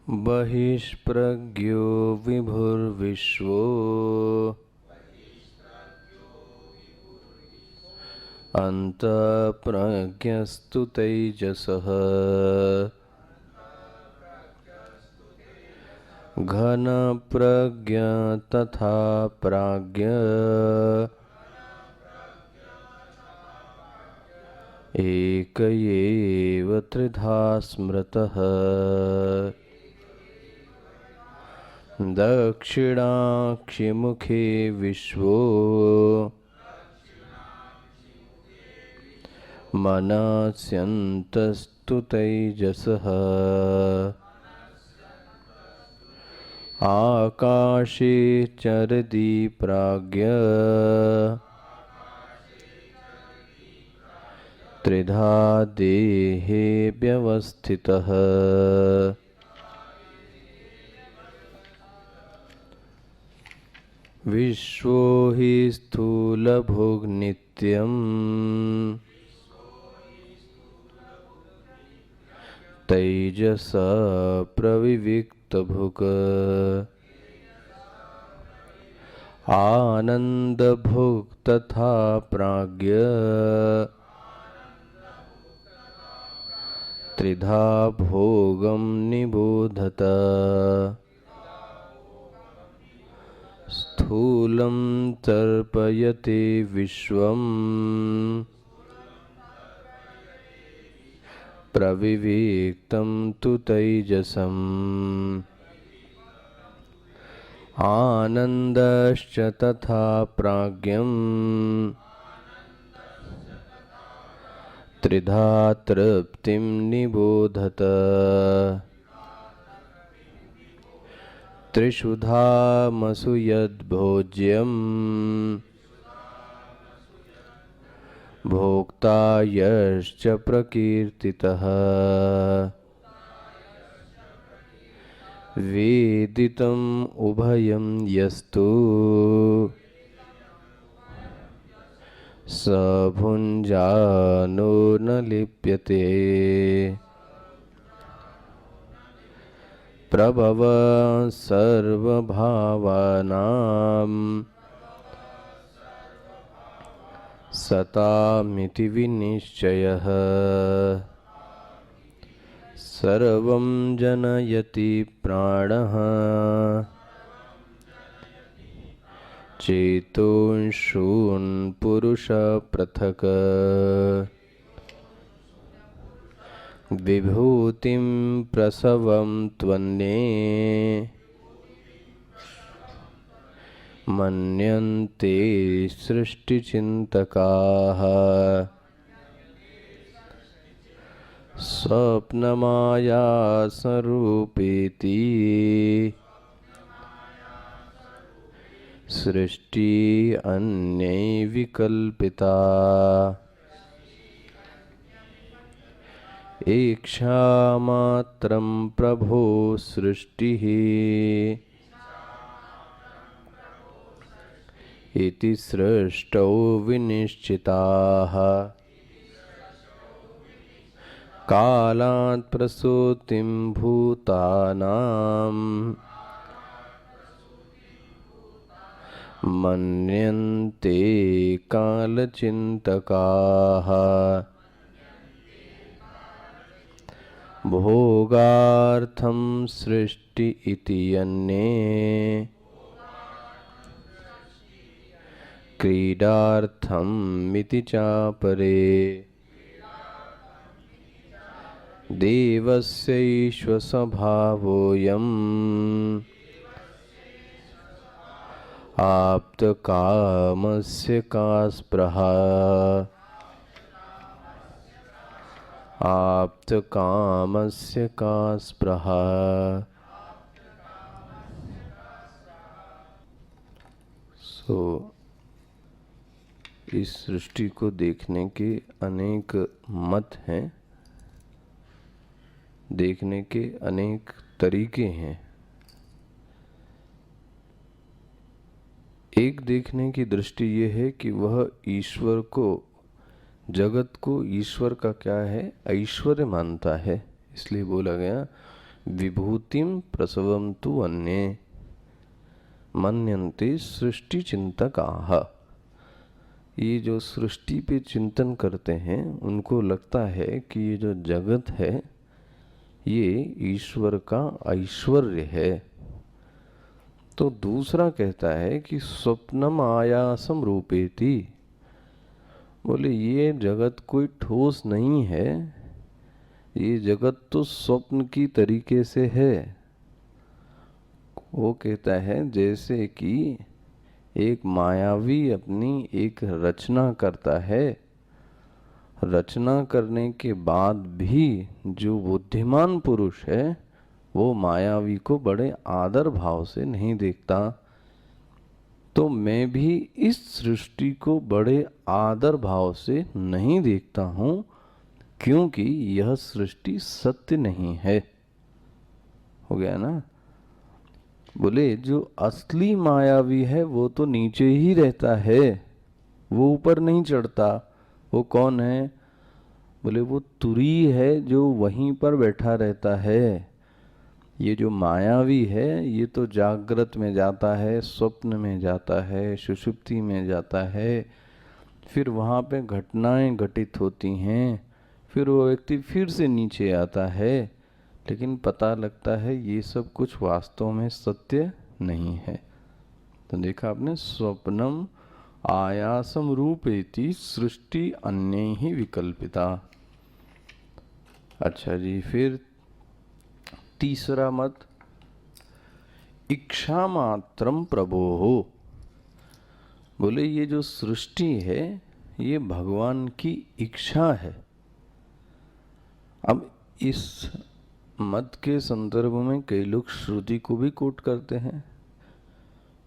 बहिष्प्रज्ञो विभुर्विश्वो अन्तःप्रज्ञस्तु तैजसः घनप्रज्ञ तथा प्राज्ञ एक एव त्रिधा स्मृतः दक्षिणाक्षिमुखे विश्वो मनस्यन्तस्तु तैजसः आकाशे चरति प्राज्ञ त्रिधा देहे व्यवस्थितः विश्वो हि स्थूलभुग्नित्यम् तैजसा प्रविविक्तभुक् आनन्दभुक् तथा प्राज्ञ त्रिधा भोगं निबोधत स्थूलं तर्पयते विश्वम् प्रविविक्तं तु तैजसम् आनन्दश्च तथा प्राज्ञम् त्रिधा तृप्तिं निबोधत त्रिषुधामसु यद्भोज्यम् भोक्ता यश्च प्रकीर्तितः वेदितम् उभयं यस्तु स भुञ्जानो न लिप्यते प्रभव सर्वभावानां सतामिति विनिश्चयः सर्वं जनयति प्राणः चेतोंशून् पुरुष पृथक् विभूतिं प्रसवं त्वन्ये मन्यन्ते सृष्टिचिन्तकाः स्वप्नमाया स्वरूपेति सृष्टि अन्यै विकल्पिता इच्छामात्रं प्रभो सृष्टिः इति सृष्टौ विनिश्चिताः कालात् प्रसूतिं भूतानां मन्यन्ते कालचिन्तकाः भोगार्थं सृष्टि इति अन्ये क्रीडार्थम् इति चापरे देवस्यैष स्वभावोऽयम् आप्तकामस्य का स्पृहा आप्तकामस्य का स्पृहा। इस सृष्टि को देखने के अनेक मत हैं, देखने के अनेक तरीके हैं। एक देखने की दृष्टि ये है कि वह ईश्वर को, जगत को ईश्वर का क्या है, ऐश्वर्य मानता है। इसलिए बोला गया विभूतिम प्रसवम तु अन्ये मन्यन्ते सृष्टि चिंतकाः। ये जो सृष्टि पे चिंतन करते हैं उनको लगता है कि ये जो जगत है ये ईश्वर का ऐश्वर्य है। तो दूसरा कहता है कि स्वप्नम आयासम रूपेति, बोले ये जगत कोई ठोस नहीं है, ये जगत तो स्वप्न की तरीके से है। वो कहता है जैसे कि एक मायावी अपनी एक रचना करता है, रचना करने के बाद भी जो बुद्धिमान पुरुष है वो मायावी को बड़े आदर भाव से नहीं देखता, तो मैं भी इस सृष्टि को बड़े आदर भाव से नहीं देखता हूँ, क्योंकि यह सृष्टि सत्य नहीं है। हो गया ना। बोले जो असली मायावी है वो तो नीचे ही रहता है, वो ऊपर नहीं चढ़ता। वो कौन है? बोले वो तुरी है जो वहीं पर बैठा रहता है। ये जो मायावी है ये तो जागृत में जाता है, स्वप्न में जाता है, सुषुप्ति में जाता है, फिर वहाँ पे घटनाएं घटित होती हैं, फिर वो व्यक्ति फिर से नीचे आता है, लेकिन पता लगता है ये सब कुछ वास्तव में सत्य नहीं है। तो देखा आपने, स्वप्नम आयासम रूपेति सृष्टि अन्य ही विकल्पिता। अच्छा जी, फिर तीसरा मत, इच्छा मात्रम प्रभोः। बोले ये जो सृष्टि है ये भगवान की इच्छा है। अब इस मत के संदर्भ में कई लोग श्रुति को भी कोट करते हैं,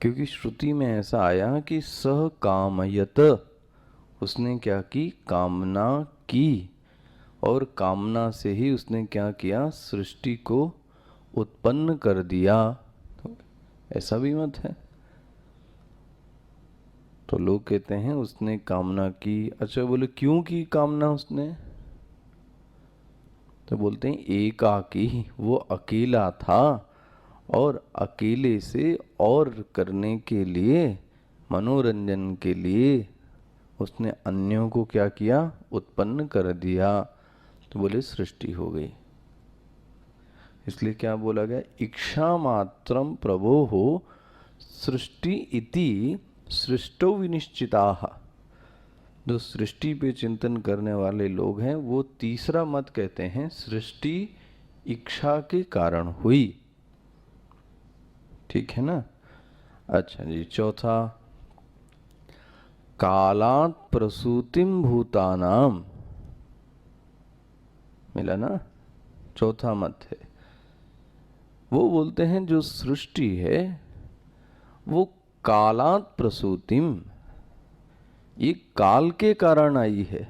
क्योंकि श्रुति में ऐसा आया कि सह कामयत, उसने क्या की? कामना की, और कामना से ही उसने क्या किया? सृष्टि को उत्पन्न कर दिया। तो ऐसा भी मत है। तो लोग कहते हैं उसने कामना की। अच्छा, बोले क्यों की कामना उसने? तो बोलते हैं एकाकी, वो अकेला था और अकेले से और करने के लिए, मनोरंजन के लिए उसने अन्यों को क्या किया? उत्पन्न कर दिया। तो बोले सृष्टि हो गई। इसलिए क्या बोला गया? इच्छा मात्रम प्रभोः सृष्टि इति सृष्टो विनिश्चिताः। जो सृष्टि पे चिंतन करने वाले लोग हैं वो तीसरा मत कहते हैं सृष्टि इच्छा के कारण हुई। ठीक है ना। अच्छा जी, चौथा, कालात् प्रसूतिम भूतानाम। मिला ना, चौथा मत है। वो बोलते हैं जो सृष्टि है वो कालात् प्रसूतिम, ये काल के कारण आई है।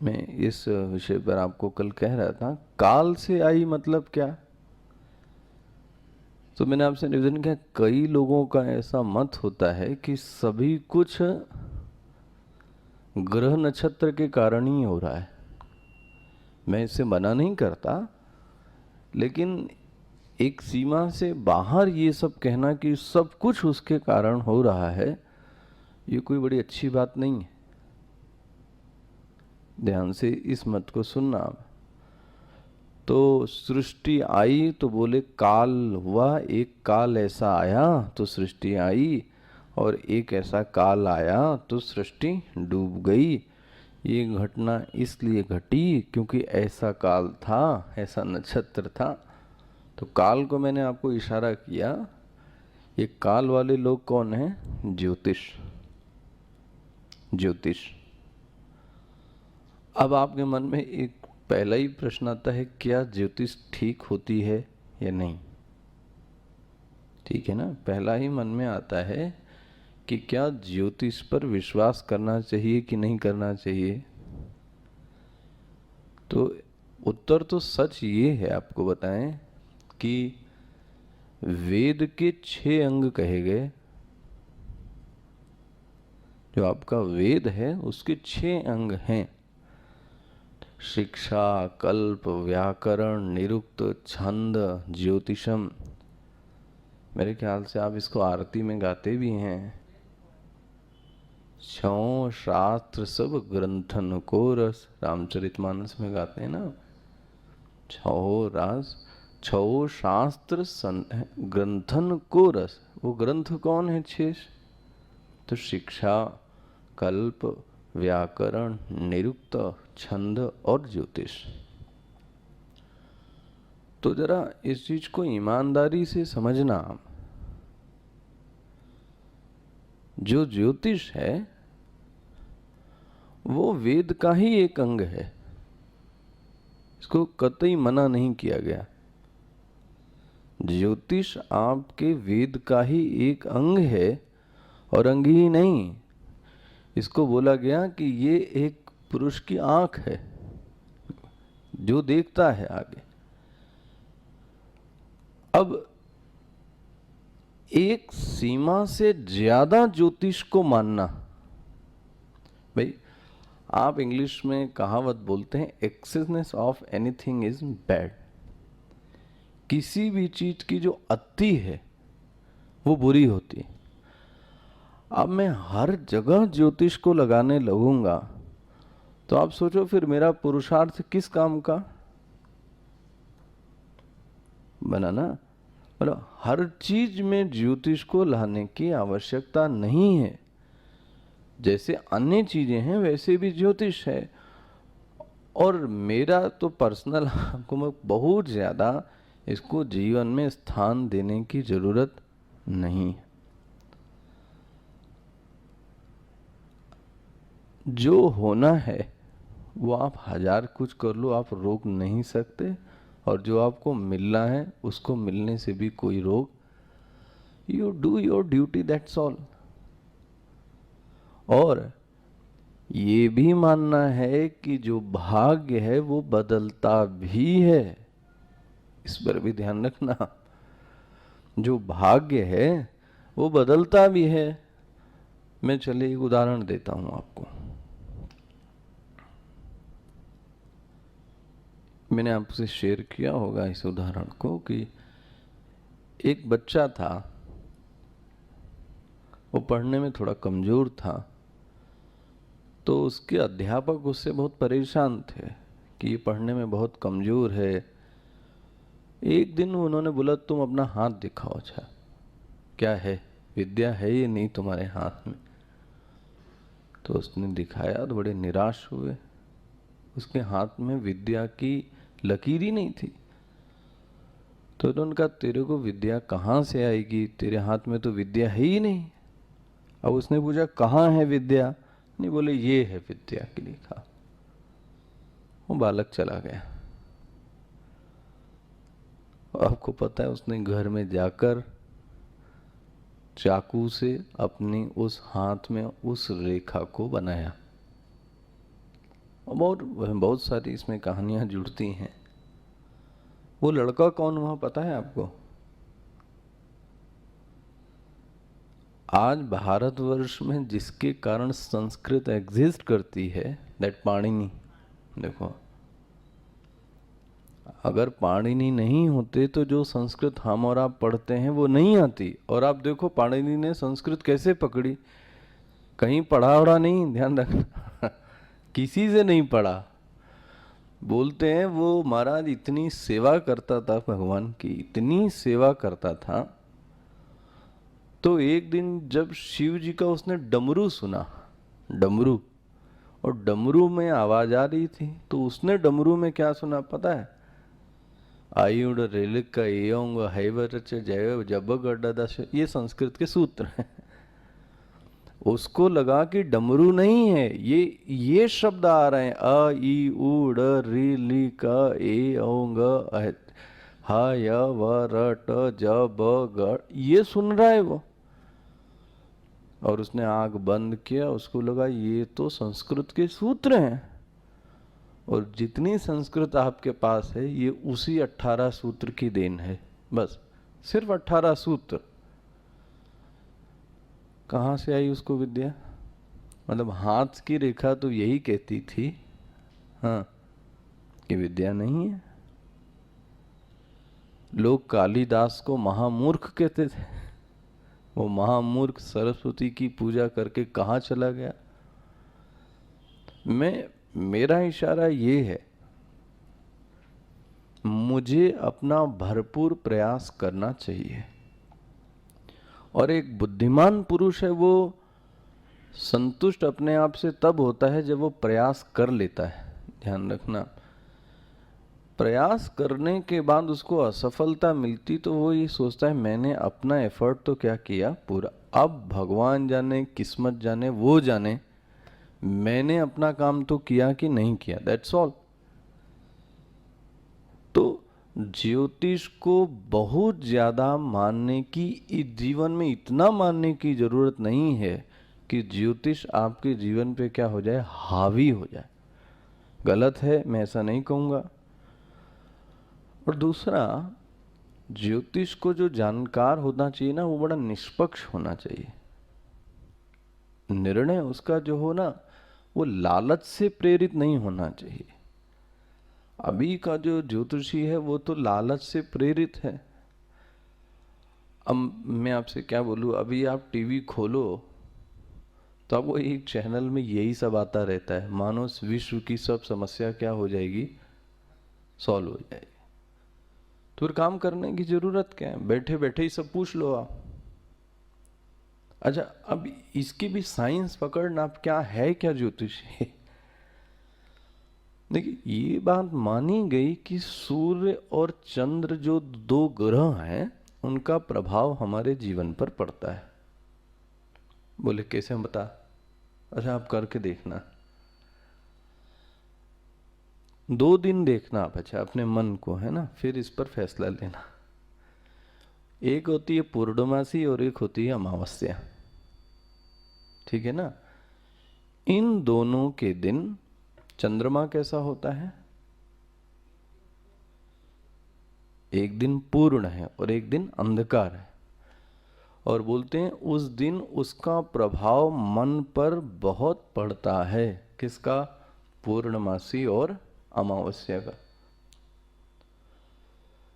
मैं इस विषय पर आपको कल कह रहा था, काल से आई मतलब क्या? तो मैंने आपसे निवेदन किया, कई लोगों का ऐसा मत होता है कि सभी कुछ ग्रह नक्षत्र के कारण ही हो रहा है। मैं इसे मना नहीं करता, लेकिन एक सीमा से बाहर ये सब कहना कि सब कुछ उसके कारण हो रहा है, ये कोई बड़ी अच्छी बात नहीं है। ध्यान से इस मत को सुनना। तो सृष्टि आई तो बोले काल हुआ, एक काल ऐसा आया तो सृष्टि आई, और एक ऐसा काल आया तो सृष्टि डूब गई। ये घटना इसलिए घटी क्योंकि ऐसा काल था, ऐसा नक्षत्र था। तो काल को मैंने आपको इशारा किया। ये काल वाले लोग कौन हैं? ज्योतिष। ज्योतिष। अब आपके मन में एक पहला ही प्रश्न आता है, क्या ज्योतिष ठीक होती है या नहीं? ठीक है ना, पहला ही मन में आता है कि क्या ज्योतिष पर विश्वास करना चाहिए कि नहीं करना चाहिए। तो उत्तर तो सच ये है, आपको बताएं कि वेद के 6 अंग कहे गए। जो आपका वेद है उसके 6 अंग हैं। शिक्षा, कल्प, व्याकरण, निरुक्त, छंद, ज्योतिषम। मेरे ख्याल से आप इसको आरती में गाते भी हैं। छौ शास्त्र सब ग्रंथन को रस, रामचरितमानस में गाते हैं ना। छो शास्त्र ग्रंथन को रस। वो ग्रंथ कौन है? शेष। तो शिक्षा, कल्प, व्याकरण, निरुक्त, छंद और ज्योतिष। तो जरा इस चीज को ईमानदारी से समझना। जो ज्योतिष है वो वेद का ही एक अंग है, इसको कतई मना नहीं किया गया। ज्योतिष आपके वेद का ही एक अंग है और अंग ही नहीं। इसको बोला गया कि ये एक पुरुष की आंख है जो देखता है आगे। अब एक सीमा से ज्यादा ज्योतिष को मानना, भाई आप इंग्लिश में कहावत बोलते हैं, एक्सेसनेस ऑफ एनीथिंग इज बैड। किसी भी चीज की जो अति है वो बुरी होती है। अब मैं हर जगह ज्योतिष को लगाने लगूंगा तो आप सोचो फिर मेरा पुरुषार्थ किस काम का बना ना। मतलब हर चीज में ज्योतिष को लाने की आवश्यकता नहीं है। जैसे अन्य चीजें हैं वैसे भी ज्योतिष है। और मेरा तो पर्सनल, आपको मैं बहुत ज्यादा इसको जीवन में स्थान देने की जरूरत नहीं है। जो होना है वो आप हजार कुछ कर लो, आप रोक नहीं सकते। और जो आपको मिलना है उसको मिलने से भी कोई रोक, you do your duty, that's all. और ये भी मानना है कि जो भाग्य है वो बदलता भी है, इस पर भी ध्यान रखना। जो भाग्य है वो बदलता भी है। मैं चलिए एक उदाहरण देता हूं आपको। मैंने आपसे शेयर किया होगा इस उदाहरण को कि एक बच्चा था, वो पढ़ने में थोड़ा कमजोर था। तो उसके अध्यापक उससे बहुत परेशान थे कि ये पढ़ने में बहुत कमजोर है। एक दिन उन्होंने बोला तुम अपना हाथ दिखाओ, अच्छा क्या है, विद्या है ये नहीं तुम्हारे हाथ में? तो उसने दिखाया तो बड़े निराश हुए। उसके हाथ में विद्या की लकीर ही नहीं थी। तो उन्होंने कहा तेरे को विद्या कहाँ से आएगी, तेरे हाथ में तो विद्या है ही नहीं। अब उसने पूछा कहाँ है विद्या? नहीं, बोले ये है विद्या के लिखा। वो बालक चला गया। आपको पता है उसने घर में जाकर चाकू से अपनी उस हाथ में उस रेखा को बनाया। और बहुत सारी इसमें कहानियां जुड़ती हैं। वो लड़का कौन हुआ पता है आपको? आज भारतवर्ष में जिसके कारण संस्कृत एग्जिस्ट करती है, दैट पाणिनि। देखो, अगर पाणिनि नहीं होते तो जो संस्कृत हम और आप पढ़ते हैं वो नहीं आती। और आप देखो पाणिनि ने संस्कृत कैसे पकड़ी, कहीं पढ़ा वढ़ा नहीं, ध्यान रखना किसी से नहीं पढ़ा। बोलते हैं वो महाराज इतनी सेवा करता था भगवान की, इतनी सेवा करता था। तो एक दिन जब शिव जी का उसने डमरू सुना, डमरू, और डमरू में आवाज आ रही थी, तो उसने डमरू में क्या सुना पता है? आयुड रेलिक एंग हैवरच जय जब गड्ढा। ये संस्कृत के सूत्र हैं। उसको लगा कि डमरू नहीं है, ये शब्द आ रहे हैं, अ ई उ ड री ली क ए ओंग ह य व र ट ज ब ग, ये सुन रहा है वो। और उसने आंख बंद किया, उसको लगा ये तो संस्कृत के सूत्र हैं। और जितनी संस्कृत आपके पास है ये उसी 18 सूत्र की देन है, बस सिर्फ 18 सूत्र। कहाँ से आई उसको विद्या? मतलब हाथ की रेखा तो यही कहती थी, हाँ ये विद्या नहीं है। लोग कालिदास को महामूर्ख कहते थे। वो महामूर्ख सरस्वती की पूजा करके कहाँ चला गया? मेरा इशारा ये है, मुझे अपना भरपूर प्रयास करना चाहिए। और एक बुद्धिमान पुरुष है, वो संतुष्ट अपने आप से तब होता है जब वो प्रयास कर लेता है। ध्यान रखना, प्रयास करने के बाद उसको असफलता मिलती तो वो ये सोचता है मैंने अपना एफर्ट तो क्या किया पूरा, अब भगवान जाने, किस्मत जाने, वो जाने मैंने अपना काम तो किया कि नहीं किया, दैट्स ऑल। तो ज्योतिष को बहुत ज्यादा मानने की, इस जीवन में इतना मानने की जरूरत नहीं है कि ज्योतिष आपके जीवन पे क्या हो जाए, हावी हो जाए। गलत है, मैं ऐसा नहीं कहूंगा। और दूसरा, ज्योतिष को जो जानकार होना चाहिए ना, वो बड़ा निष्पक्ष होना चाहिए। निर्णय उसका जो हो ना, वो लालच से प्रेरित नहीं होना चाहिए। अभी का जो ज्योतिषी है वो तो लालच से प्रेरित है। अब मैं आपसे क्या बोलूं, अभी आप टीवी खोलो तो आपको एक चैनल में यही सब आता रहता है, मानो विश्व की सब समस्या क्या हो जाएगी, सॉल्व हो जाएगी। तो फिर काम करने की जरूरत क्या है, बैठे बैठे ही सब पूछ लो आप। अच्छा, अब इसकी भी साइंस पकड़ना, आप क्या है, क्या ज्योतिष है। देखिए, ये बात मानी गई कि सूर्य और चंद्र जो दो ग्रह हैं, उनका प्रभाव हमारे जीवन पर पड़ता है। बोले कैसे, हम बता। अच्छा, आप करके देखना, 2 दिन देखना आप, अच्छा अपने मन को, है ना, फिर इस पर फैसला लेना। एक होती है पूर्णमासी और एक होती है अमावस्या, ठीक है ना। इन दोनों के दिन चंद्रमा कैसा होता है, एक दिन पूर्ण है और एक दिन अंधकार है। और बोलते हैं उस दिन उसका प्रभाव मन पर बहुत पड़ता है। किसका? पूर्णमासी और अमावस्या का।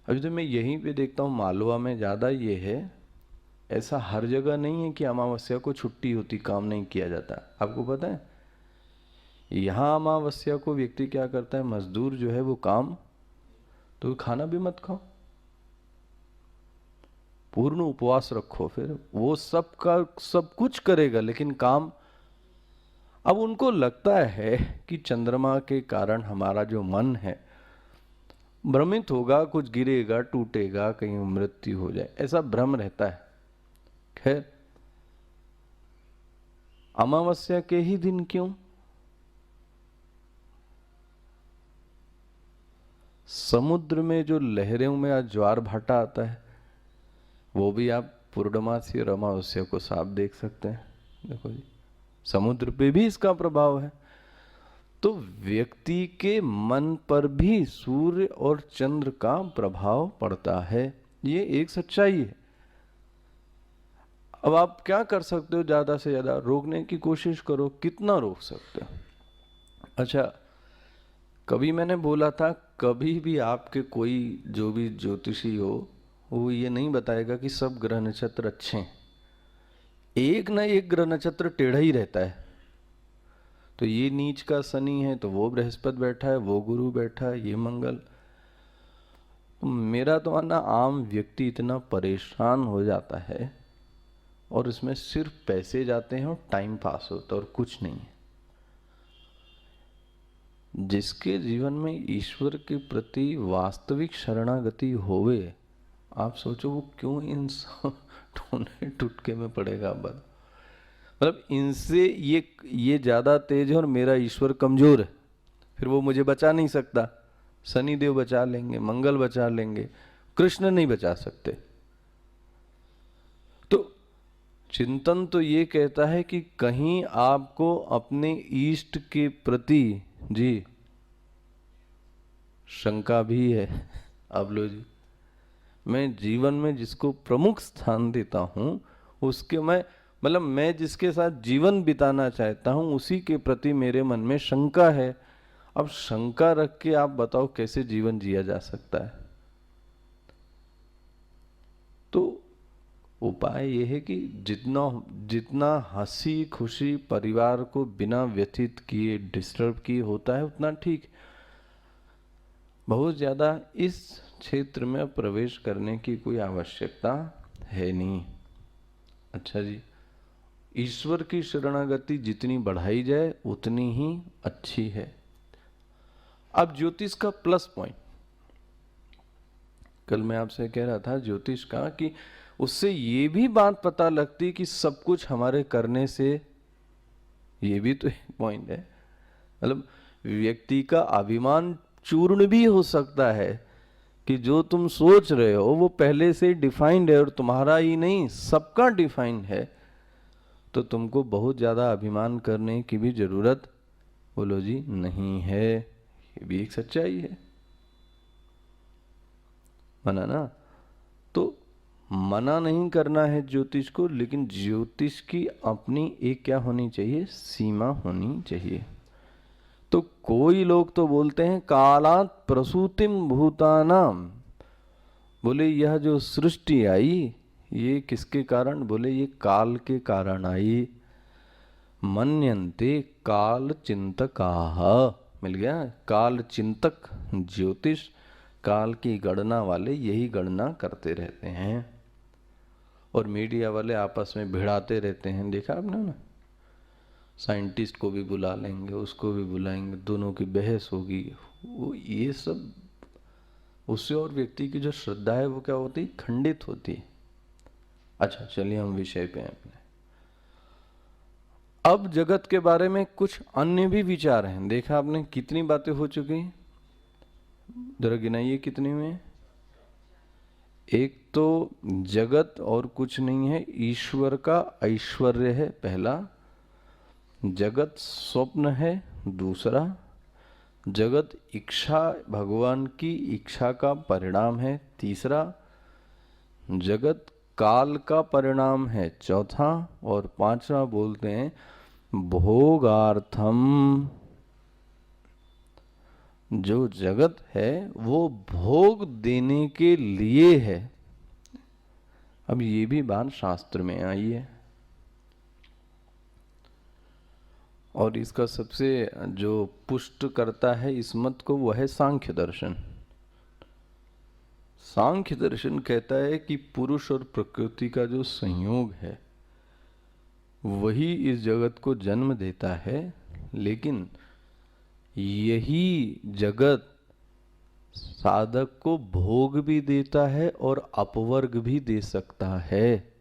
अभी तो मैं यहीं पे देखता हूँ, मालवा में ज़्यादा ये है। ऐसा हर जगह नहीं है कि अमावस्या को छुट्टी होती, काम नहीं किया जाता। आपको पता है, यहाँ अमावस्या को व्यक्ति क्या करता है, मजदूर जो है वो काम, तो खाना भी मत खाओ, पूर्ण उपवास रखो, फिर वो सब का सब कुछ करेगा लेकिन काम। अब उनको लगता है कि चंद्रमा के कारण हमारा जो मन है भ्रमित होगा, कुछ गिरेगा, टूटेगा, कहीं मृत्यु हो जाए, ऐसा भ्रम रहता है। खैर, अमावस्या के ही दिन क्यों? समुद्र में जो लहरों में आज ज्वार भाटा आता है, वो भी आप पूर्णमासी और अमावस्या को साफ देख सकते हैं। देखो जी, समुद्र पे भी इसका प्रभाव है। तो व्यक्ति के मन पर भी सूर्य और चंद्र का प्रभाव पड़ता है, ये एक सच्चाई है। अब आप क्या कर सकते हो, ज्यादा से ज्यादा रोकने की कोशिश करो, कितना रोक सकते हो। अच्छा, कभी मैंने बोला था, कभी भी आपके कोई जो भी ज्योतिषी हो, वो ये नहीं बताएगा कि सब ग्रह नक्षत्र अच्छे हैं। एक ना एक ग्रह नक्षत्र टेढ़ा ही रहता है। तो ये नीच का शनि है, तो वो बृहस्पति बैठा है, वो गुरु बैठा है, ये मंगल। मेरा तो मानना, आम व्यक्ति इतना परेशान हो जाता है और इसमें सिर्फ पैसे जाते हैं और टाइम पास होता है और कुछ नहीं है। जिसके जीवन में ईश्वर के प्रति वास्तविक शरणागति होवे, आप सोचो वो क्यों इन टोने टुटके में पड़ेगा। मतलब इनसे ये ज्यादा तेज है और मेरा ईश्वर कमजोर है, फिर वो मुझे बचा नहीं सकता। शनिदेव बचा लेंगे, मंगल बचा लेंगे, कृष्ण नहीं बचा सकते। तो चिंतन तो ये कहता है कि कहीं आपको अपने इष्ट के प्रति जी शंका भी है। अब लो जी, मैं जीवन में जिसको प्रमुख स्थान देता हूं, उसके मैं जिसके साथ जीवन बिताना चाहता हूं, उसी के प्रति मेरे मन में शंका है। अब शंका रख के आप बताओ कैसे जीवन जिया जा सकता है? तो उपाय यह है कि जितना जितना हंसी खुशी परिवार को बिना व्यथित किए डिस्टर्ब किए होता है उतना ठीक। बहुत ज्यादा इस क्षेत्र में प्रवेश करने की कोई आवश्यकता है नहीं। अच्छा जी, ईश्वर की शरणागति जितनी बढ़ाई जाए उतनी ही अच्छी है। अब ज्योतिष का प्लस पॉइंट, कल मैं आपसे कह रहा था ज्योतिष का कि उससे ये भी बात पता लगती कि सब कुछ हमारे करने से, ये भी तो एक पॉइंट है, मतलब व्यक्ति का अभिमान चूर्ण भी हो सकता है कि जो तुम सोच रहे हो वो पहले से डिफाइंड है और तुम्हारा ही नहीं सबका डिफाइंड है, तो तुमको बहुत ज्यादा अभिमान करने की भी जरूरत, बोलो जी, नहीं है। ये भी एक सच्चाई है, माना ना? तो मना नहीं करना है ज्योतिष को, लेकिन ज्योतिष की अपनी एक क्या होनी चाहिए, सीमा होनी चाहिए। तो कोई लोग तो बोलते हैं कालात प्रसूतिम भूतानाम, बोले यह जो सृष्टि आई ये किसके कारण, बोले ये काल के कारण आई। मन्यन्ते काल चिंतकाः, मिल गया, काल चिंतक ज्योतिष, काल की गणना वाले यही गणना करते रहते हैं। और मीडिया वाले आपस में भिड़ाते रहते हैं, देखा आपने ना, साइंटिस्ट को भी बुला लेंगे, उसको भी बुलाएंगे, दोनों की बहस होगी। वो ये सब उससे और व्यक्ति की जो श्रद्धा है वो क्या होती, खंडित होती। अच्छा चलिए हम विषय पे हैं अपने। अब जगत के बारे में कुछ अन्य भी विचार हैं। देखा आपने कितनी बातें हो चुकी, जरा गिनाइए कितनी हुई। एक तो जगत और कुछ नहीं है, ईश्वर का ऐश्वर्य है पहला, जगत स्वप्न है दूसरा, जगत इच्छा भगवान की इच्छा का परिणाम है तीसरा, जगत काल का परिणाम है चौथा, और पांचवा बोलते हैं भोगार्थम। जो जगत है वो भोग देने के लिए है। अब ये भी बात शास्त्र में आई है, और इसका सबसे जो पुष्ट करता है इस मत को वह है सांख्य दर्शन। सांख्य दर्शन कहता है कि पुरुष और प्रकृति का जो संयोग है वही इस जगत को जन्म देता है, लेकिन यही जगत साधक को भोग भी देता है और अपवर्ग भी दे सकता है।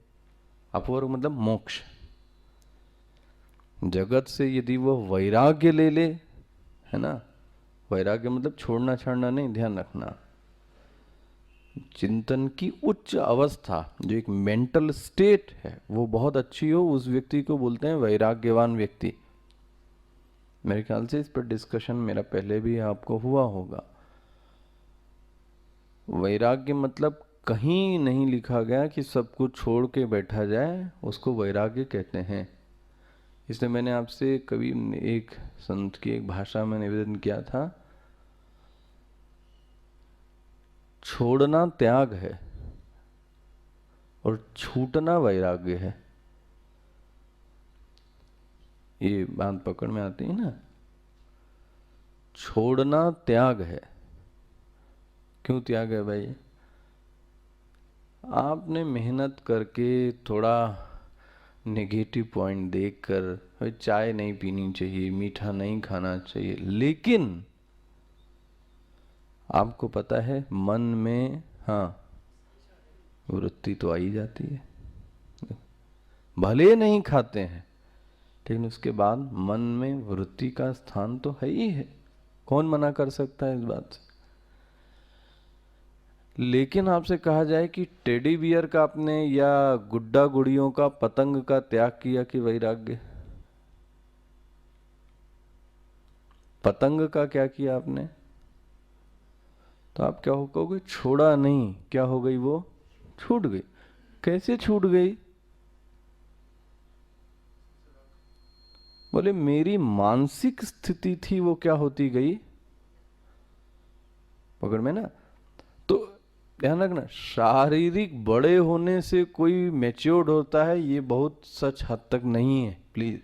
अपवर्ग मतलब मोक्ष। जगत से यदि वह वैराग्य ले ले, है ना, वैराग्य मतलब छोड़ना छाड़ना नहीं, ध्यान रखना, चिंतन की उच्च अवस्था जो एक मेंटल स्टेट है वो बहुत अच्छी हो, उस व्यक्ति को बोलते हैं वैराग्यवान व्यक्ति। मेरे ख्याल से इस पर डिस्कशन मेरा पहले भी आपको हुआ होगा। वैराग्य मतलब कहीं नहीं लिखा गया कि सब कुछ छोड़ के बैठा जाए, उसको वैराग्य कहते हैं। इसलिए मैंने आपसे कभी एक संत की एक भाषा में निवेदन किया था, छोड़ना त्याग है और छूटना वैराग्य है। ये बात पकड़ में आती है ना, छोड़ना त्याग है। क्यों त्याग है भाई? आपने मेहनत करके थोड़ा नेगेटिव पॉइंट देखकर चाय नहीं पीनी चाहिए, मीठा नहीं खाना चाहिए, लेकिन आपको पता है मन में हाँ वृत्ति तो आ ही जाती है, भले नहीं खाते हैं लेकिन उसके बाद मन में वृत्ति का स्थान तो है ही है। कौन मना कर सकता है इस बात से? लेकिन आपसे कहा जाए कि टेडी बियर का आपने या गुड्डा गुड़ियों का पतंग का त्याग किया कि वैराग्य? पतंग का क्या किया आपने? तो आप क्या हो कहोगे? छोड़ा नहीं, क्या हो गई वो? छूट गई। कैसे छूट गई? बोले मेरी मानसिक स्थिति थी वो क्या होती गई, पकड़ में ना। तो ध्यान रखना, शारीरिक बड़े होने से कोई मैच्योर्ड होता है, ये बहुत सच हद तक नहीं है, प्लीज।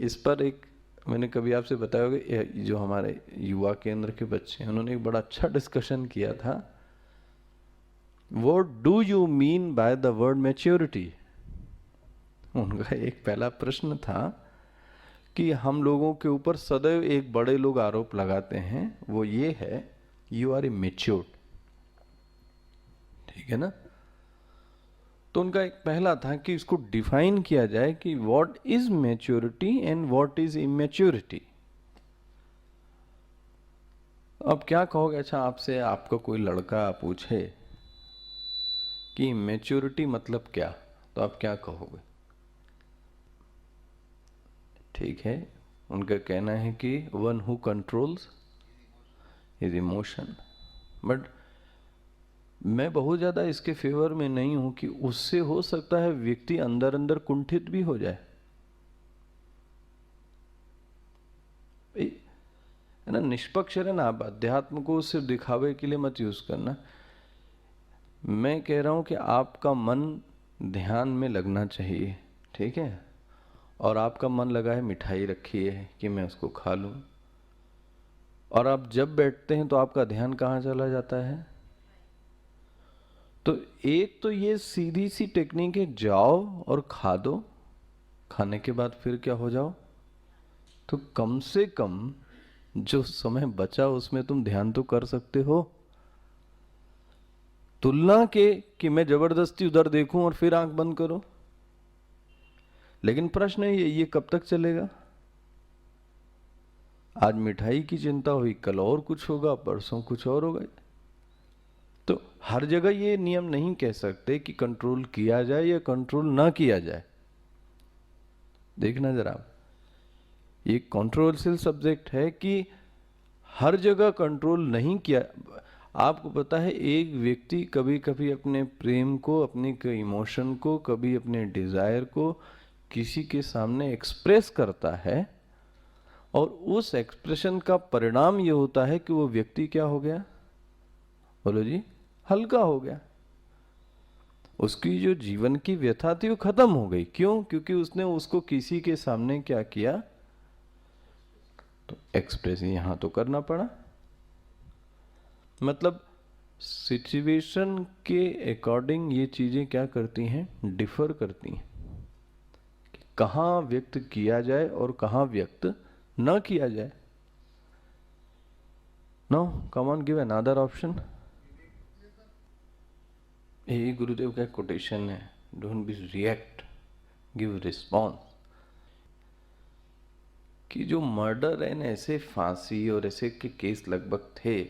इस पर एक मैंने कभी आपसे बताया होगा, जो हमारे युवा केंद्र के बच्चे हैं उन्होंने एक बड़ा अच्छा डिस्कशन किया था, what do you mean by the word maturity. उनका एक पहला प्रश्न था कि हम लोगों के ऊपर सदैव एक बड़े लोग आरोप लगाते हैं, वो ये है यू आर ए मैच्योर्ड, ठीक है ना। तो उनका एक पहला था कि इसको डिफाइन किया जाए कि what is maturity and what is immaturity. अब क्या कहोगे, अच्छा आपसे आपका कोई लड़का पूछे कि मैच्योरिटी मतलब क्या, तो आप क्या कहोगे। ठीक है, उनका कहना है कि one who controls his emotion, but मैं बहुत ज़्यादा इसके फेवर में नहीं हूं कि उससे हो सकता है व्यक्ति अंदर अंदर कुंठित भी हो जाए, है ना। निष्पक्ष रहना, आप अध्यात्म को सिर्फ दिखावे के लिए मत यूज करना। मैं कह रहा हूं कि आपका मन ध्यान में लगना चाहिए, ठीक है। और आपका मन लगा है मिठाई रखी है कि मैं उसको खा लूं, और आप जब बैठते हैं तो आपका ध्यान कहाँ चला जाता है। तो एक तो ये सीधी सी टेक्निक है, जाओ और खा दो, खाने के बाद फिर क्या हो जाओ। तो कम से कम जो समय बचा उसमें तुम ध्यान तो कर सकते हो, तुलना के कि मैं जबरदस्ती उधर देखूं और फिर आंख बंद करूं। लेकिन प्रश्न है ये कब तक चलेगा। आज मिठाई की चिंता हुई, कल और कुछ होगा, परसों कुछ और होगा। तो हर जगह ये नियम नहीं कह सकते कि कंट्रोल किया जाए या कंट्रोल ना किया जाए। देखना जरा, ये कंट्रोवर्शियल सब्जेक्ट है कि हर जगह कंट्रोल नहीं किया। आपको पता है एक व्यक्ति कभी कभी अपने प्रेम को, अपने इमोशन को, कभी अपने डिजायर को किसी के सामने एक्सप्रेस करता है, और उस एक्सप्रेशन का परिणाम ये होता है कि वो व्यक्ति क्या हो गया, बोलो जी, हल्का हो गया। उसकी जो जीवन की व्यथा थी वो खत्म हो गई। क्यों? क्योंकि उसने उसको किसी के सामने क्या किया, तो एक्सप्रेस यहां तो करना पड़ा। मतलब सिचुएशन के अकॉर्डिंग ये चीजें क्या करती हैं, डिफर करती हैं कि कहां व्यक्त किया जाए और कहां व्यक्त न किया जाए। No, come on, give another option. यही गुरुदेव का कोटेशन है, don't be react, give response. कि जो मर्डर एंड ऐसे फांसी और ऐसे के केस लगभग थे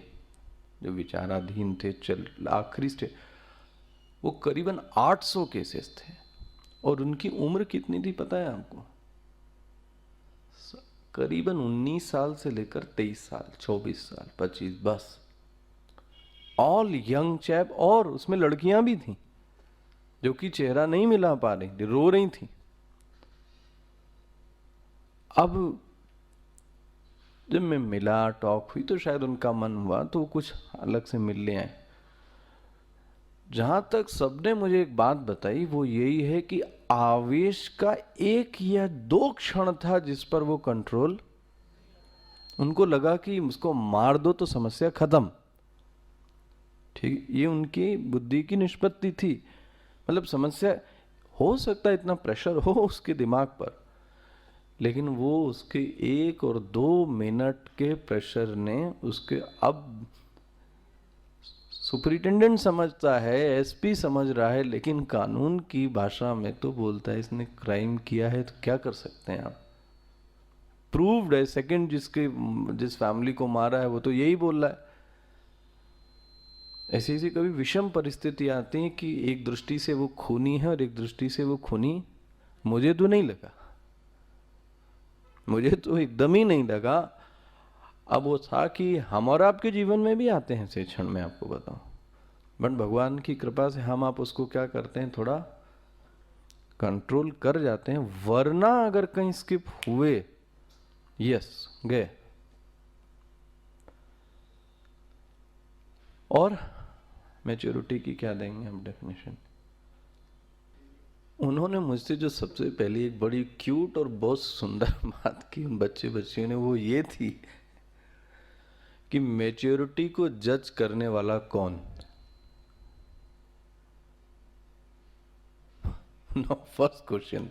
जो विचाराधीन थे, चल आखिरी स्टेज, वो करीबन 800 केसेस थे। और उनकी उम्र कितनी थी पता है आपको? करीबन 19 साल से लेकर 23 साल, 24 साल, 25, बस ऑल यंग चैप। और उसमें लड़कियां भी थी जो कि चेहरा नहीं मिला पा रही थी, रो रही थी। अब जब मैं मिला, टॉक हुई, तो शायद उनका मन हुआ तो कुछ अलग से मिल ले आए। जहां तक सबने मुझे एक बात बताई वो यही है कि आवेश का एक या दो क्षण था जिस पर वो कंट्रोल, उनको लगा कि उसको मार दो तो समस्या खत्म। ठीक, ये उनकी बुद्धि की निष्पत्ति थी। मतलब समस्या, हो सकता है इतना प्रेशर हो उसके दिमाग पर, लेकिन वो उसके 1 और 2 मिनट के प्रेशर ने उसके, अब सुपरिटेंडेंट समझता है, एसपी समझ रहा है, लेकिन कानून की भाषा में तो बोलता है इसने क्राइम किया है, तो क्या कर सकते हैं आप। प्रूव्ड है, सेकंड जिस फैमिली को मारा है वो तो यही बोल रहा है। ऐसी ऐसी कभी विषम परिस्थिति आती है कि एक दृष्टि से वो खूनी है और एक दृष्टि से वो खूनी मुझे तो नहीं लगा, मुझे तो एकदम ही नहीं लगा। अब वो था कि हम और आपके जीवन में भी आते हैं ऐसे क्षण, में आपको बताऊं, बट भगवान की कृपा से हम आप उसको क्या करते हैं, थोड़ा कंट्रोल कर जाते हैं, वरना अगर कहीं स्किप हुए, यस गए। और मैच्योरिटी की क्या देंगे हम डेफिनेशन? उन्होंने मुझसे जो सबसे पहले एक बड़ी क्यूट और बहुत सुंदर बात की उन बच्चे बच्चियों ने, वो ये थी कि मैच्योरिटी को जज करने वाला कौन? नो, फर्स्ट क्वेश्चन,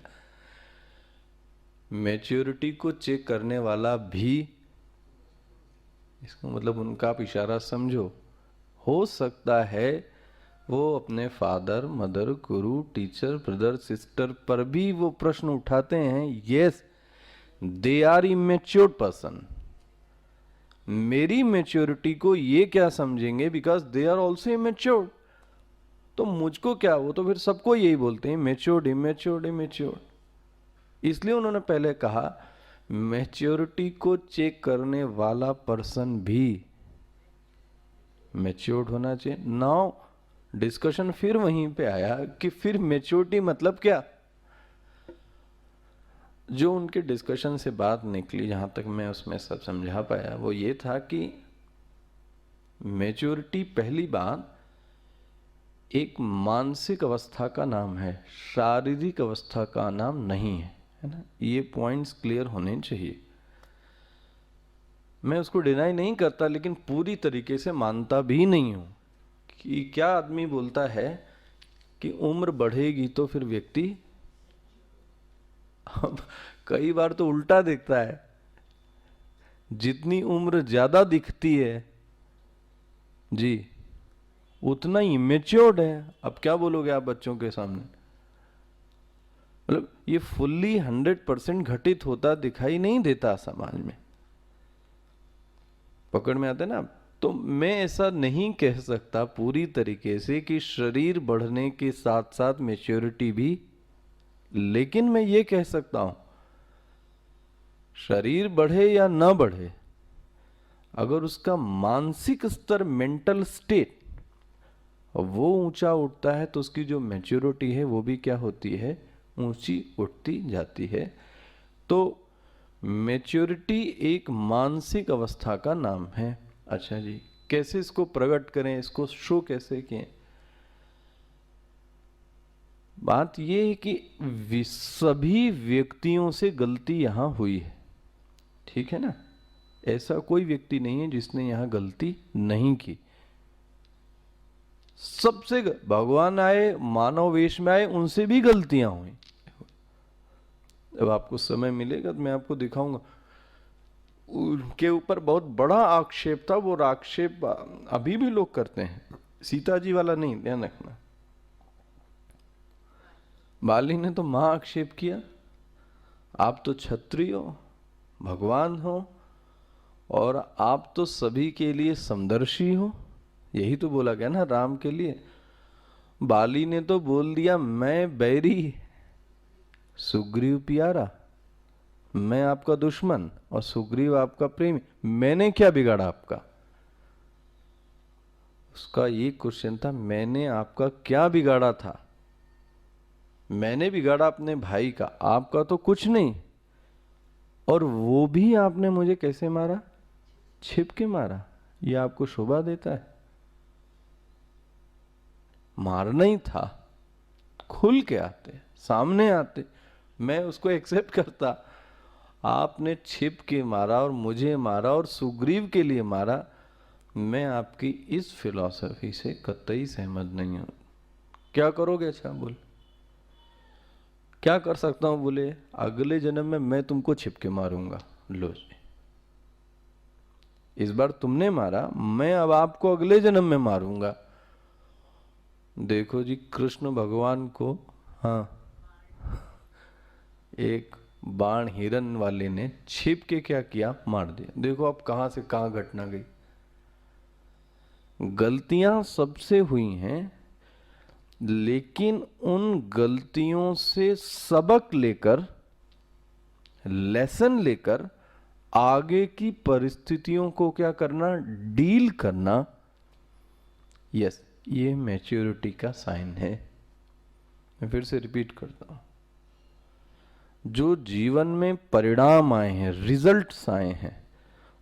मैच्योरिटी को चेक करने वाला भी, इसका मतलब उनका आप इशारा समझो, हो सकता है वो अपने father mother guru teacher brother sister पर भी वो प्रश्न उठाते हैं। Yes, they are immatured person. मेरी मैच्योरिटी को ये क्या समझेंगे, because they are also immatured. तो मुझको क्या, वो तो फिर सबको यही बोलते हैं मैच्योर्ड इमेच्योर्ड इमेच्योर्ड। इसलिए उन्होंने पहले कहा मैच्योरिटी को चेक करने वाला पर्सन भी मैच्योर्ड होना चाहिए। नाउ डिस्कशन फिर वहीं पे आया कि फिर मैच्योरिटी मतलब क्या? जो उनके डिस्कशन से बात निकली, जहां तक मैं उसमें सब समझा पाया, वो ये था कि मैच्योरिटी पहली बात एक मानसिक अवस्था का नाम है, शारीरिक अवस्था का नाम नहीं है ना? ये पॉइंट्स क्लियर होने चाहिए। मैं उसको डिनाई नहीं करता, लेकिन पूरी तरीके से मानता भी नहीं हूं कि क्या आदमी बोलता है कि उम्र बढ़ेगी तो फिर व्यक्ति, अब कई बार तो उल्टा दिखता है, जितनी उम्र ज्यादा दिखती है जी उतना ही इमेच्योर्ड है। अब क्या बोलोगे आप बच्चों के सामने? मतलब ये फुल्ली 100% घटित होता दिखाई नहीं देता समाज में, पकड़ में आता है ना। तो मैं ऐसा नहीं कह सकता पूरी तरीके से कि शरीर बढ़ने के साथ साथ मैच्योरिटी भी, लेकिन मैं ये कह सकता हूं शरीर बढ़े या ना बढ़े, अगर उसका मानसिक स्तर मेंटल स्टेट वो ऊंचा उठता है तो उसकी जो मैच्योरिटी है वो भी क्या होती है, ऊंची उठती जाती है। तो मैच्योरिटी एक मानसिक अवस्था का नाम है। अच्छा जी, कैसे इसको प्रकट करें, इसको शो कैसे किए? बात यह है कि सभी व्यक्तियों से गलती यहां हुई है, ठीक है ना? ऐसा कोई व्यक्ति नहीं है जिसने यहां गलती नहीं की। सबसे भगवान आए मानव वेश में आए, उनसे भी गलतियां हुई। अब आपको समय मिलेगा तो मैं आपको दिखाऊंगा, उनके ऊपर बहुत बड़ा आक्षेप था, वो आक्षेप अभी भी लोग करते हैं, सीता जी वाला नहीं, ध्यान रखना। बाली ने तो महा आक्षेप किया, आप तो क्षत्रिय हो, भगवान हो, और आप तो सभी के लिए समदर्शी हो, यही तो बोला गया ना राम के लिए। बाली ने तो बोल दिया मैं बैरी सुग्रीव प्यारा, मैं आपका दुश्मन और सुग्रीव आपका प्रेमी, मैंने क्या बिगाड़ा आपका? उसका ये क्वेश्चन था, मैंने आपका क्या बिगाड़ा था? मैंने बिगाड़ा अपने भाई का, आपका तो कुछ नहीं। और वो भी आपने मुझे कैसे मारा? छिप के मारा। ये आपको शोभा देता है? मारना ही था, खुल के आते, सामने आते, मैं उसको एक्सेप्ट करता। आपने छिप के मारा और मुझे मारा और सुग्रीव के लिए मारा, मैं आपकी इस फिलॉसफी से कतई सहमत नहीं हूं। क्या करोगे? अच्छा बोल, क्या कर सकता हूं? बोले अगले जन्म में मैं तुमको छिप के मारूंगा। लो जी, इस बार तुमने मारा, मैं अब आपको अगले जन्म में मारूंगा। देखो जी, कृष्ण भगवान को, हाँ, एक बाण हिरन वाले ने छिप के क्या किया? मार दिया। देखो अब कहां से कहां घटना गई। गलतियां सबसे हुई हैं, लेकिन उन गलतियों से सबक लेकर, लेसन लेकर आगे की परिस्थितियों को क्या करना? डील करना। यस, ये मैच्योरिटी का साइन है। मैं फिर से रिपीट करता हूं, जो जीवन में परिणाम आए हैं, रिजल्ट्स आए हैं,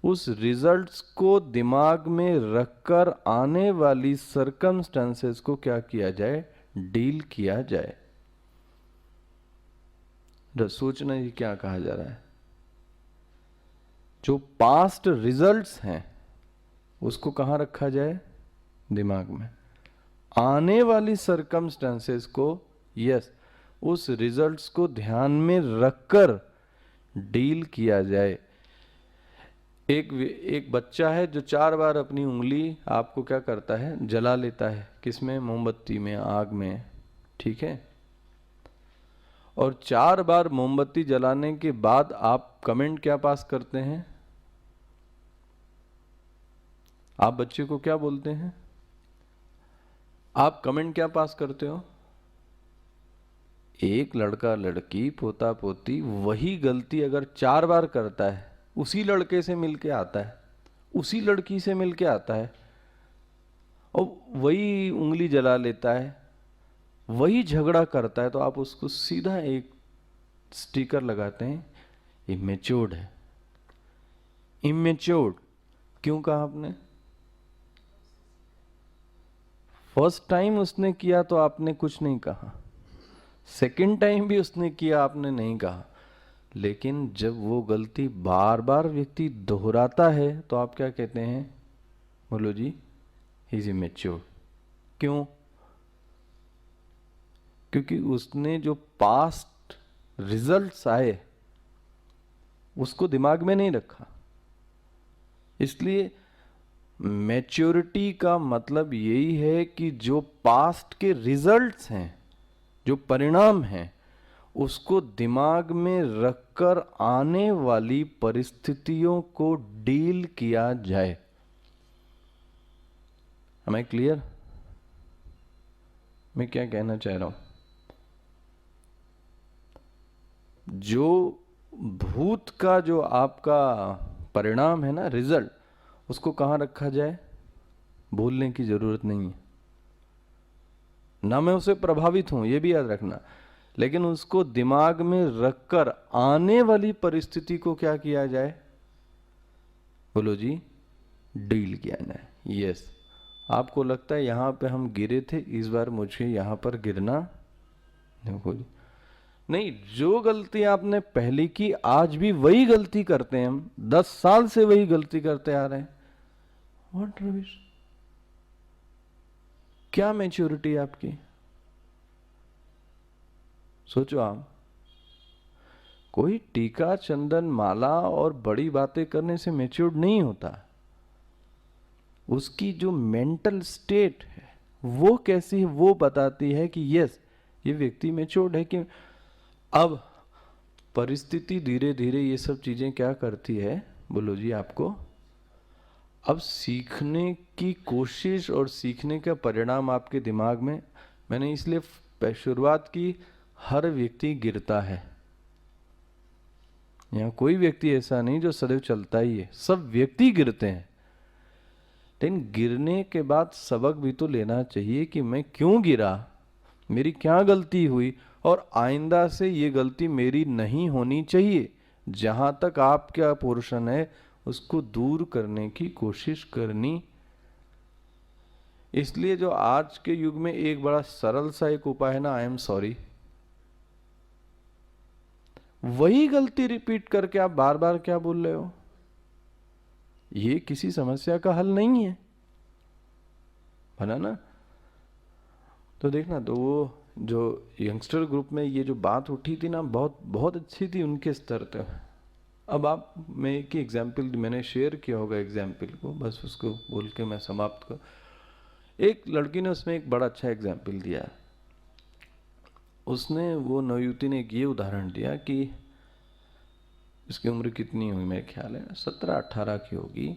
उस रिजल्ट्स को दिमाग में रखकर आने वाली सरकमस्टेंसेस को क्या किया जाए, डील किया जाए। सोचना ये क्या कहा जा रहा है, जो पास्ट रिजल्ट्स हैं उसको कहां रखा जाए, दिमाग में। आने वाली सरकमस्टेंसेस को, यस, उस रिजल्ट्स को ध्यान में रखकर डील किया जाए। एक बच्चा है जो 4 बार अपनी उंगली आपको क्या करता है, जला लेता है, किसमें, मोमबत्ती में, आग में, ठीक है। और 4 बार मोमबत्ती जलाने के बाद आप कमेंट क्या पास करते हैं, आप बच्चे को क्या बोलते हैं, आप कमेंट क्या पास करते हो, एक लड़का लड़की पोता पोती वही गलती अगर 4 बार करता है, उसी लड़के से मिलके आता है, उसी लड़की से मिलके आता है, और वही उंगली जला लेता है, वही झगड़ा करता है, तो आप उसको सीधा एक स्टिकर लगाते हैं, इमेच्योर्ड है। इमेच्योर्ड क्यों कहा आपने, फर्स्ट टाइम उसने किया तो आपने कुछ नहीं कहा, सेकंड टाइम भी उसने किया आपने नहीं कहा, लेकिन जब वो गलती बार बार व्यक्ति दोहराता है तो आप क्या कहते हैं, बोलो जी, ही इज इमेच्योर। क्यों, क्योंकि उसने जो पास्ट रिजल्ट्स आए उसको दिमाग में नहीं रखा। इसलिए मैच्योरिटी का मतलब यही है कि जो पास्ट के रिजल्ट्स हैं, जो परिणाम हैं, उसको दिमाग में रखकर आने वाली परिस्थितियों को डील किया जाए। Am I क्लियर, मैं क्या कहना चाह रहा हूं, जो भूत का जो आपका परिणाम है ना, रिजल्ट, उसको कहां रखा जाए, भूलने की जरूरत नहीं है ना, मैं उसे प्रभावित हूं ये भी याद रखना, लेकिन उसको दिमाग में रखकर आने वाली परिस्थिति को क्या किया जाए, बोलो जी, डील किया जाए। यस, आपको लगता है यहां पे हम गिरे थे, इस बार मुझे यहां पर गिरना नहीं। जो गलती आपने पहले की, आज भी वही गलती करते हैं हम, 10 साल से वही गलती करते आ रहे हैं। व्हाट रविश, क्या मैच्योरिटी आपकी, सोचो आप। कोई टीका चंदन माला और बड़ी बातें करने से मैच्योर्ड नहीं होता, उसकी जो मेंटल स्टेट है वो कैसी है वो बताती है कि यस, ये व्यक्ति मैच्योर्ड है। कि अब परिस्थिति धीरे धीरे ये सब चीजें क्या करती है, बोलो जी आपको, अब सीखने की कोशिश और सीखने का परिणाम आपके दिमाग में, मैंने इसलिए शुरुआत की, हर व्यक्ति गिरता है, यहाँ कोई व्यक्ति ऐसा नहीं जो सदैव चलता ही है, सब व्यक्ति गिरते हैं। लेकिन गिरने के बाद सबक भी तो लेना चाहिए कि मैं क्यों गिरा, मेरी क्या गलती हुई, और आइंदा से ये गलती मेरी नहीं होनी चाहिए। जहां तक आपका पोर्शन है उसको दूर करने की कोशिश करनी। इसलिए जो आज के युग में एक बड़ा सरल सा एक उपाय है ना, आई एम सॉरी, वही गलती रिपीट करके आप बार बार क्या बोल रहे हो, ये किसी समस्या का हल नहीं है, है ना। तो देखना, तो वो जो यंगस्टर ग्रुप में ये जो बात उठी थी ना, बहुत बहुत अच्छी थी उनके स्तर तक। अब आप, मैं एक ही एग्जाम्पल मैंने शेयर किया होगा एग्जाम्पल को, बस उसको बोल के मैं समाप्त कर। एक लड़की ने उसमें एक बड़ा अच्छा एग्जाम्पल दिया। उसने, वो नवयुवती ने एक ये उदाहरण दिया कि इसकी उम्र कितनी हुई, मेरे ख्याल है 17-18 की होगी।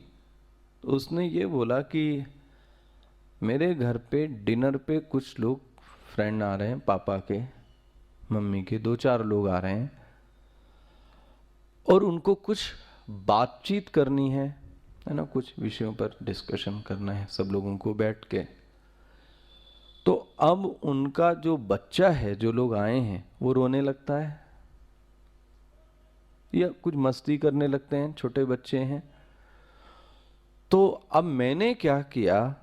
तो उसने ये बोला कि मेरे घर पे डिनर पे कुछ लोग फ्रेंड आ रहे हैं, पापा के, मम्मी के, 2-4 लोग आ रहे हैं, और उनको कुछ बातचीत करनी है ना, कुछ विषयों पर डिस्कशन करना है सब लोगों को बैठ के। तो अब उनका जो बच्चा है, जो लोग आए हैं, वो रोने लगता है, या कुछ मस्ती करने लगते हैं, छोटे बच्चे हैं। तो अब मैंने क्या किया,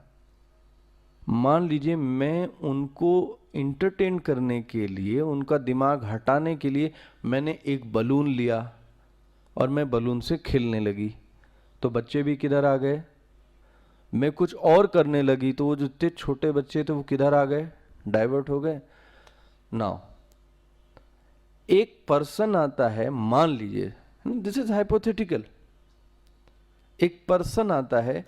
मान लीजिए मैं उनको इंटरटेन करने के लिए, उनका दिमाग हटाने के लिए मैंने एक बलून लिया और मैं बलून से खेलने लगी, तो बच्चे भी किधर आ गए? मैं कुछ और करने लगी तो वो जितने छोटे बच्चे थे वो किधर आ गए? डाइवर्ट हो गए। नाउ एक पर्सन आता है, मान लीजिए, दिस इज हाइपोथेटिकल, एक पर्सन आता है,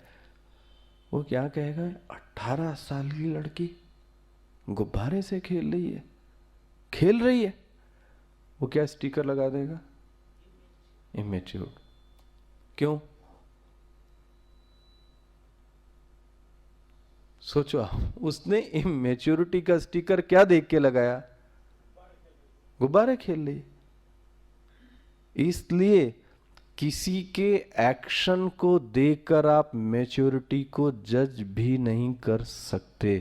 वो क्या कहेगा? 18 साल की लड़की गुब्बारे से खेल रही है, वो क्या स्टिकर लगा देगा? इमेच्योर। क्यों? सोचो आप, उसने इमेच्योरिटी का स्टिकर क्या देख के लगाया? गुब्बारे खेल रही। इसलिए किसी के एक्शन को देखकर आप मैच्योरिटी को जज भी नहीं कर सकते।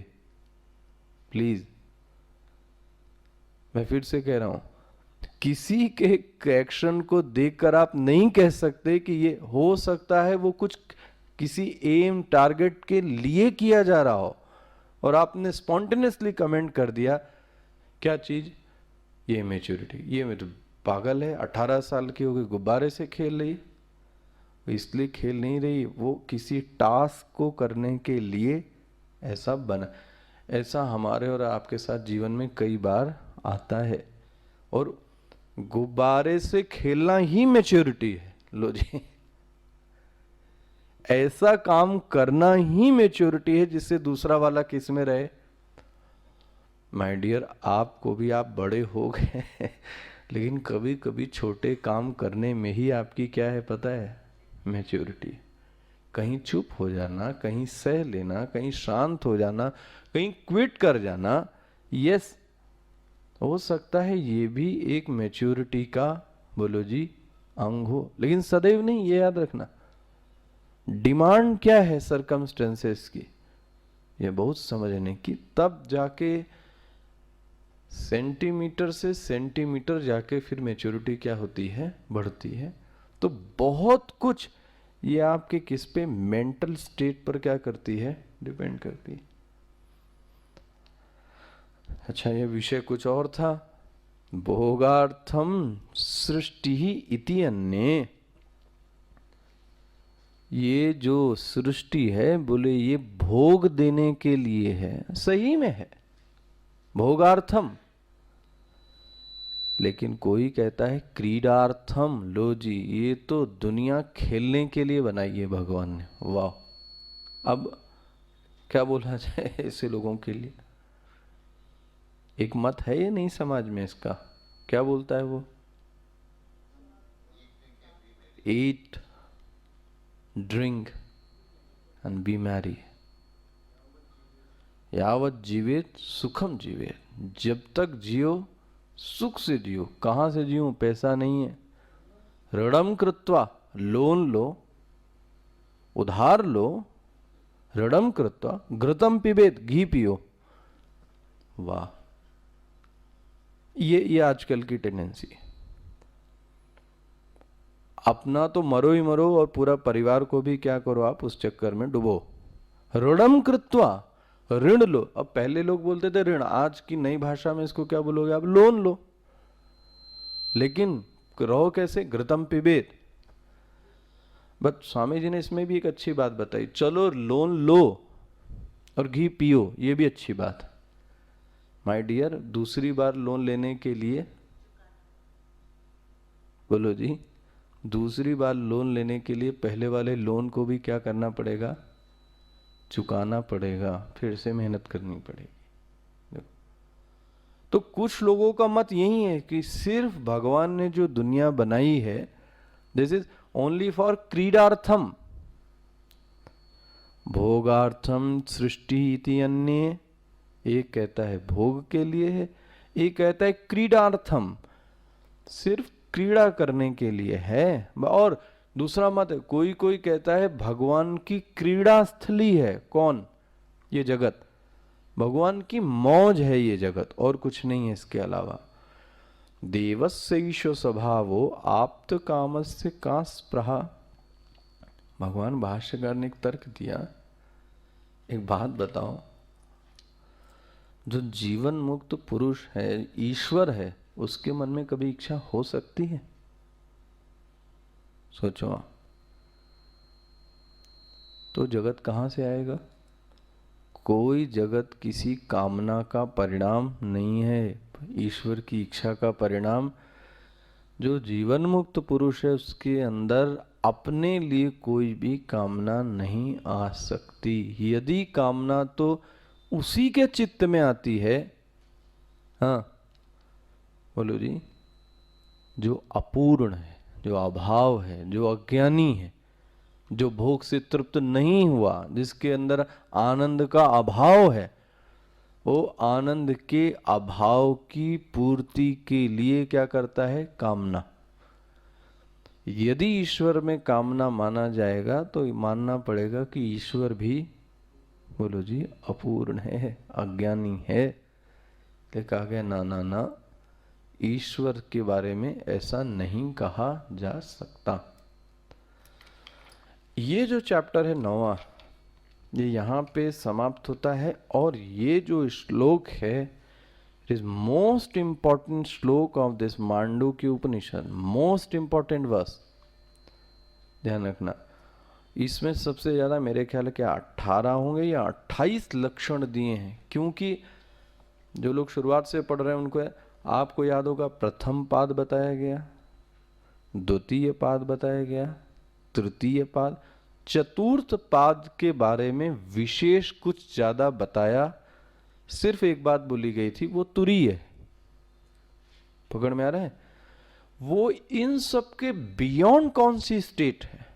प्लीज, मैं फिर से कह रहा हूं, किसी के एक्शन को देखकर आप नहीं कह सकते कि ये हो सकता है वो कुछ किसी एम टारगेट के लिए किया जा रहा हो, और आपने स्पॉन्टेनियसली कमेंट कर दिया। क्या चीज? ये मैच्योरिटी। ये मैं तो पागल है, 18 साल की हो गई, गुब्बारे से खेल रही। इसलिए खेल नहीं रही, वो किसी टास्क को करने के लिए ऐसा बना। ऐसा हमारे और आपके साथ जीवन में कई बार आता है, और गुब्बारे से खेलना ही मैच्योरिटी है। लो जी, ऐसा काम करना ही मैच्योरिटी है जिससे दूसरा वाला किस में रहे? माय डियर, आपको भी, आप बड़े हो गए लेकिन कभी कभी छोटे काम करने में ही आपकी क्या है पता है? मैच्योरिटी। कहीं चुप हो जाना, कहीं सह लेना, कहीं शांत हो जाना, कहीं क्विट कर जाना, यस, हो सकता है ये भी एक मैच्योरिटी का, बोलो जी, अंग हो, लेकिन सदैव नहीं, ये याद रखना। डिमांड क्या है सरकमस्टेंसेस की, ये बहुत समझने की, तब जाके सेंटीमीटर से सेंटीमीटर जाके फिर मैच्योरिटी क्या होती है? बढ़ती है। तो बहुत कुछ ये आपके किस पे? मेंटल स्टेट पर क्या करती है? डिपेंड करती है। अच्छा, ये विषय कुछ और था। भोगार्थम सृष्टि ही इति अन्ये। ये जो सृष्टि है, बोले ये भोग देने के लिए है, सही में है भोगार्थम। लेकिन कोई कहता है क्रीडार्थम। लो जी, ये तो दुनिया खेलने के लिए बनाई है भगवान ने। वाह! अब क्या बोला जाए ऐसे लोगों के लिए? एक मत है ये नहीं समाज में इसका, क्या बोलता है वो? ईट, ड्रिंक एंड बी मैरी। यावत जीवेत सुखम जीवेत। जब तक जियो सुख से जियो। कहां से जियो? पैसा नहीं है, ऋणम कृत्वा, लोन लो, उधार लो, ऋणम कृत्वा घृतम पिबेत, घी पियो। वाह! ये आजकल की टेंडेंसी है। अपना तो मरो ही मरो और पूरा परिवार को भी क्या करो आप? उस चक्कर में डुबो। ऋणम कृत्वा, ऋण लो। अब पहले लोग बोलते थे ऋण, आज की नई भाषा में इसको क्या बोलोगे आप? लोन लो। लेकिन रहो कैसे? घृतम पिबेत। बट स्वामी जी ने इसमें भी एक अच्छी बात बताई, चलो लोन लो और घी पियो, ये भी अच्छी बात। माय डियर, दूसरी बार लोन लेने के लिए, बोलो जी, दूसरी बार लोन लेने के लिए पहले वाले लोन को भी क्या करना पड़ेगा? चुकाना पड़ेगा, फिर से मेहनत करनी पड़ेगी। तो कुछ लोगों का मत यही है कि सिर्फ भगवान ने जो दुनिया बनाई है, दिस इज ओनली फॉर क्रीडार्थम। भोगार्थम सृष्टि इति अन्ये। एक कहता है भोग के लिए है, एक कहता है क्रीडार्थम, सिर्फ क्रीड़ा करने के लिए है। और दूसरा मत है, कोई कोई कहता है भगवान की क्रीड़ा स्थली है। कौन? ये जगत भगवान की मौज है, ये जगत और कुछ नहीं है इसके अलावा। देवस्यैष स्वभावो आप्त कामस्य का स्पृहा। भगवान भाष्यकार ने एक तर्क दिया, एक बात बताओ, जो जीवन मुक्त पुरुष है, ईश्वर है, उसके मन में कभी इच्छा हो सकती है? सोचो। तो जगत कहां से आएगा? कोई जगत किसी कामना का परिणाम नहीं है, ईश्वर की इच्छा का परिणाम। जो जीवन मुक्त पुरुष है उसके अंदर अपने लिए कोई भी कामना नहीं आ सकती। यदि कामना तो उसी के चित्त में आती है, हाँ बोलो जी, जो अपूर्ण है, जो अभाव है, जो अज्ञानी है, जो भोग से तृप्त नहीं हुआ, जिसके अंदर आनंद का अभाव है, वो आनंद के अभाव की पूर्ति के लिए क्या करता है? कामना। यदि ईश्वर में कामना माना जाएगा तो मानना पड़ेगा कि ईश्वर भी, बोलो जी, अपूर्ण है, अज्ञानी है। तो कहा गया ना ना ना, ईश्वर के बारे में ऐसा नहीं कहा जा सकता। ये जो चैप्टर है 9वां, ये यहाँ पे समाप्त होता है। और ये जो श्लोक है, it is most important shloka of this Mandukya Upanishad, most important verse, ध्यान रखना। इसमें सबसे ज्यादा मेरे ख्याल है क्या 18 होंगे या 28 लक्षण दिए हैं। क्योंकि जो लोग शुरुआत से पढ़ रहे हैं उनको आपको याद होगा, प्रथम पाद बताया गया, द्वितीय पाद बताया गया, तृतीय पाद, चतुर्थ पाद के बारे में विशेष कुछ ज्यादा बताया। सिर्फ एक बात बोली गई थी, वो तुरीय है। पकड़ में आ रहा है? वो इन सब के बियॉन्ड कौन सी स्टेट है?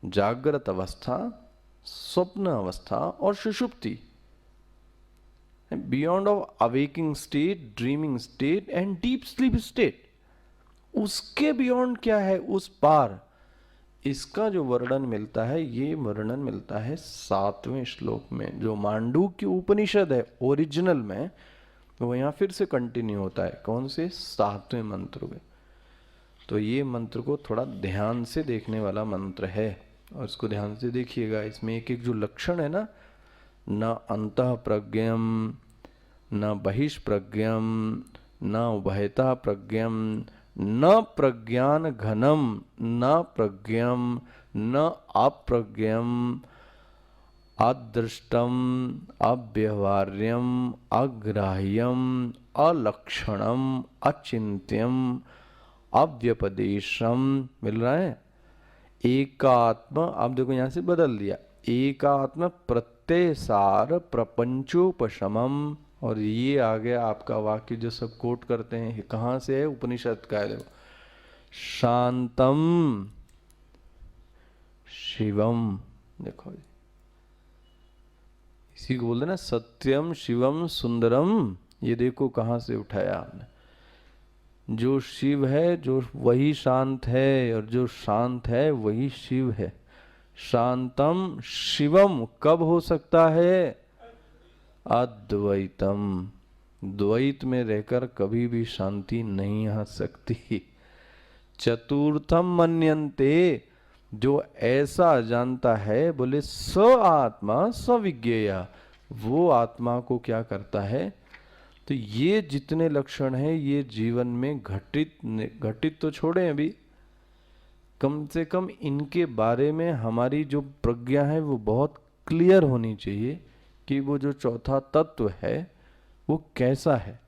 जागृत अवस्था, स्वप्न अवस्था और सुषुप्ति। Beyond of awaking state, dreaming state and deep sleep state. उसके बियॉन्ड क्या है? उस पार। इसका जो वर्णन मिलता है, ये वर्णन मिलता है 7वें श्लोक में। जो मांडुक्य उपनिषद है ओरिजिनल में, वो यहां फिर से कंटिन्यू होता है। कौन से? 7वें मंत्र में। तो ये मंत्र को थोड़ा ध्यान से देखने वाला मंत्र है, और इसको ध्यान से देखिएगा। इसमें एक एक जो लक्षण है ना, न अंतः प्रज्ञम, न बहिष्प्रज्ञम, न उभयता प्रज्ञम, न प्रज्ञान घनम, न प्रज्ञम, न अप्रज्ञम, अदृष्टम, अव्यवहार्यम, अग्राह्यम, अलक्षणम, अचिंत्यम, अव्यपदेशम। मिल रहा है? एकात्म, अब देखो यहां से बदल दिया, एकात्म प्रत्ययसार प्रपंचोपशमम। और ये आ गया आपका वाक्य जो सब कोट करते हैं, कहां से है? उपनिषद का है। देखो, शांतम शिवम। देखो इसी को बोलते ना, सत्यम शिवम सुंदरम। ये देखो कहां से उठाया आपने। जो शिव है, जो वही शांत है, और जो शांत है वही शिव है। शांतम शिवम कब हो सकता है? अद्वैतम। द्वैत में रहकर कभी भी शांति नहीं आ सकती। चतुर्थम मन्यन्ते, जो ऐसा जानता है, बोले स आत्मा सविज्ञेय, वो आत्मा को क्या करता है? तो ये जितने लक्षण हैं, ये जीवन में घटित तो छोड़े अभी, कम से कम इनके बारे में हमारी जो प्रज्ञा है वो बहुत क्लियर होनी चाहिए कि वो जो चौथा तत्व है वो कैसा है।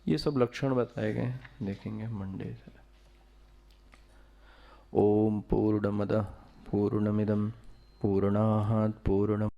ये सब लक्षण बताए गए हैं, देखेंगे मंडे से। ओम पूर्णमद पूर्णमिदम पूर्णात् पूर्ण